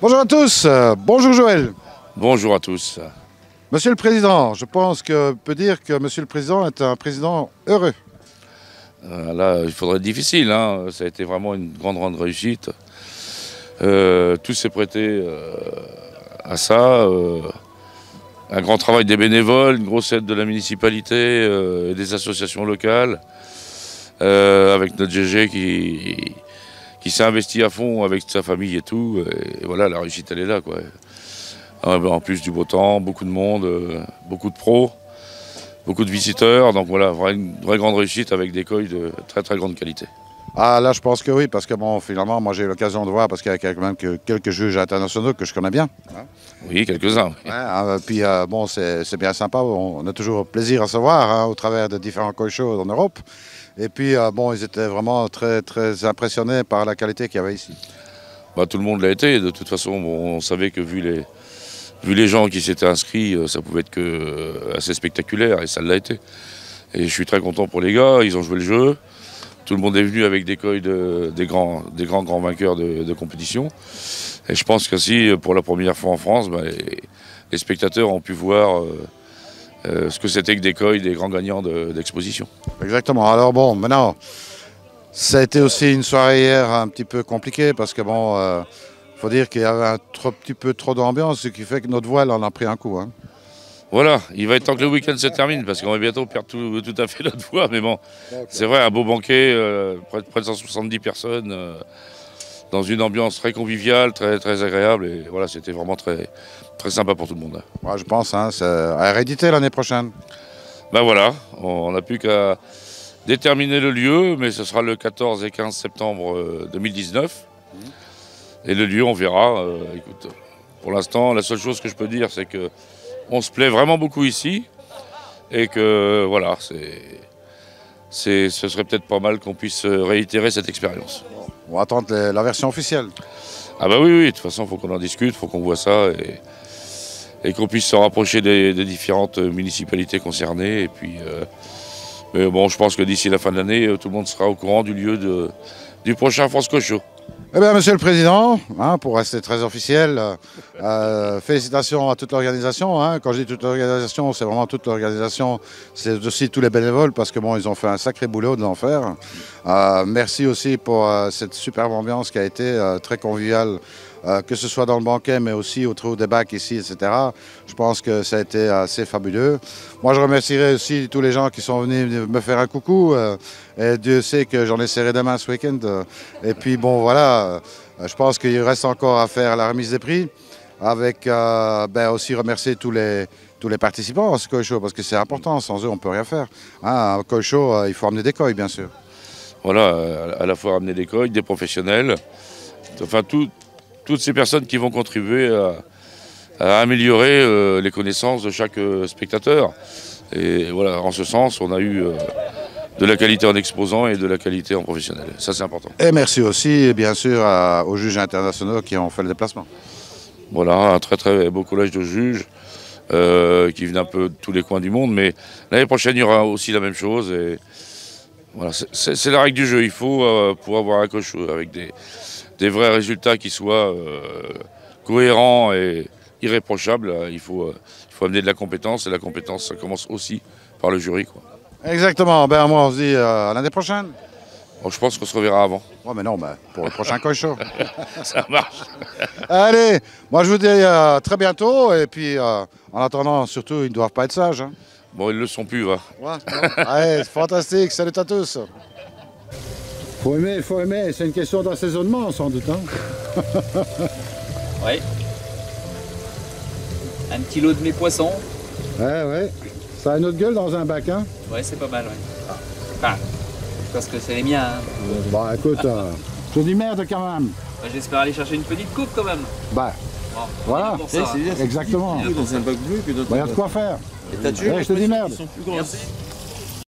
Bonjour à tous, bonjour Joël. Bonjour à tous. Monsieur le Président, je pense qu'on peut dire que Monsieur le Président est un président heureux. Là, il faudrait être difficile, hein. Ça a été vraiment une grande réussite. Tout s'est prêté à ça. Un grand travail des bénévoles, une grosse aide de la municipalité et des associations locales, avec notre GG qui s'est investi à fond avec sa famille et tout. Et voilà, la réussite, elle est là, quoi. En plus du beau temps, beaucoup de monde, beaucoup de pros, beaucoup de visiteurs. Donc voilà, une vraie grande réussite avec des coils de très grande qualité. Ah là, je pense que oui, parce que bon, finalement, moi j'ai eu l'occasion de voir, parce qu'il y a quand même quelques juges internationaux que je connais bien. Oui, quelques-uns. Oui. Ouais, puis bon, c'est bien sympa, on a toujours plaisir à se voir hein, au travers de différents coil shows en Europe. Et puis bon, ils étaient vraiment très impressionnés par la qualité qu'il y avait ici. Bah, tout le monde l'a été. De toute façon, bon, on savait que vu les gens qui s'étaient inscrits, ça pouvait être que assez spectaculaire, et ça l'a été. Et je suis très content pour les gars, ils ont joué le jeu. Tout le monde est venu avec des coils des grands vainqueurs de compétition. Et je pense qu'ainsi, pour la première fois en France, bah, les spectateurs ont pu voir ce que c'était que des coils des grands gagnants d'exposition. Exactement. Alors bon, maintenant, ça a été aussi une soirée hier un petit peu compliquée parce que bon, faut dire qu'il y avait un petit peu trop d'ambiance, ce qui fait que notre voile en a pris un coup. Hein. Voilà, il va être temps que le week-end se termine parce qu'on va bientôt perdre tout à fait notre voix. Mais bon, c'est vrai, un beau banquet, près de 170 personnes, dans une ambiance très conviviale, très agréable. Et voilà, c'était vraiment très sympa pour tout le monde. Ouais, je pense, hein, c'est à rééditer l'année prochaine. Ben voilà, on n'a plus qu'à déterminer le lieu, mais ce sera le 14 et 15 septembre 2019. Et le lieu, on verra. Écoute, pour l'instant, la seule chose que je peux dire, c'est que on se plaît vraiment beaucoup ici et que voilà, ce serait peut-être pas mal qu'on puisse réitérer cette expérience. On va attendre la version officielle. Ah bah oui, de toute façon, il faut qu'on en discute, il faut qu'on voit ça et qu'on puisse se rapprocher des différentes municipalités concernées. Et puis, mais bon, je pense que d'ici la fin de l'année, tout le monde sera au courant du lieu du prochain France Coil Show. Eh bien, Monsieur le Président, hein, pour rester très officiel, félicitations à toute l'organisation. Hein. Quand je dis toute l'organisation, c'est vraiment toute l'organisation. C'est aussi tous les bénévoles parce que bon, ils ont fait un sacré boulot de l'enfer. Merci aussi pour cette superbe ambiance qui a été très conviviale, que ce soit dans le banquet, mais aussi au trou des bacs ici, etc. Je pense que ça a été assez fabuleux. Moi, je remercierai aussi tous les gens qui sont venus me faire un coucou. Et Dieu sait que j'en essaierai demain ce week-end. Et puis bon, voilà, je pense qu'il reste encore à faire la remise des prix, avec aussi remercier tous les participants à ce coil show, parce que c'est important, sans eux on ne peut rien faire. Hein, un coil show, il faut amener des coils, bien sûr. Voilà, à la fois amener des coils, des professionnels, enfin toutes ces personnes qui vont contribuer à améliorer les connaissances de chaque spectateur. Et voilà, en ce sens, on a eu de la qualité en exposant et de la qualité en professionnel. Ça, c'est important. Et merci aussi, bien sûr, aux juges internationaux qui ont fait le déplacement. Voilà, un très beau collège de juges qui viennent un peu de tous les coins du monde. Mais l'année prochaine, il y aura aussi la même chose. Et voilà, c'est la règle du jeu. Il faut, pour avoir un coil show avec des vrais résultats qui soient cohérents et irréprochables, il faut amener de la compétence. Et la compétence, ça commence aussi par le jury, quoi. Exactement. Ben, moi, on se dit à l'année prochaine. Bon, je pense qu'on se reverra avant. Ouais, mais non, pour le prochain coil show. Ça marche. Allez, moi, je vous dis à très bientôt. Et puis, en attendant, surtout, ils ne doivent pas être sages. Hein. Bon, ils ne le sont plus, va. Ouais, allez, fantastique. Salut à tous. Faut aimer. C'est une question d'assaisonnement, sans doute. Hein. Oui. Un petit lot de mes poissons. Ouais. Ça a une autre gueule dans un bac, hein? Ouais, c'est pas mal, ouais. Enfin, parce que c'est les miens. Hein. Bah écoute, je dis merde quand même. Bah, j'espère aller chercher une petite coupe quand même. Bah, bon, voilà, ça, exactement. Dans un bac bleu que d'autres. Il y a de quoi faire. Et t'as tué je te dis merde. Ils sont plus grands. Merci.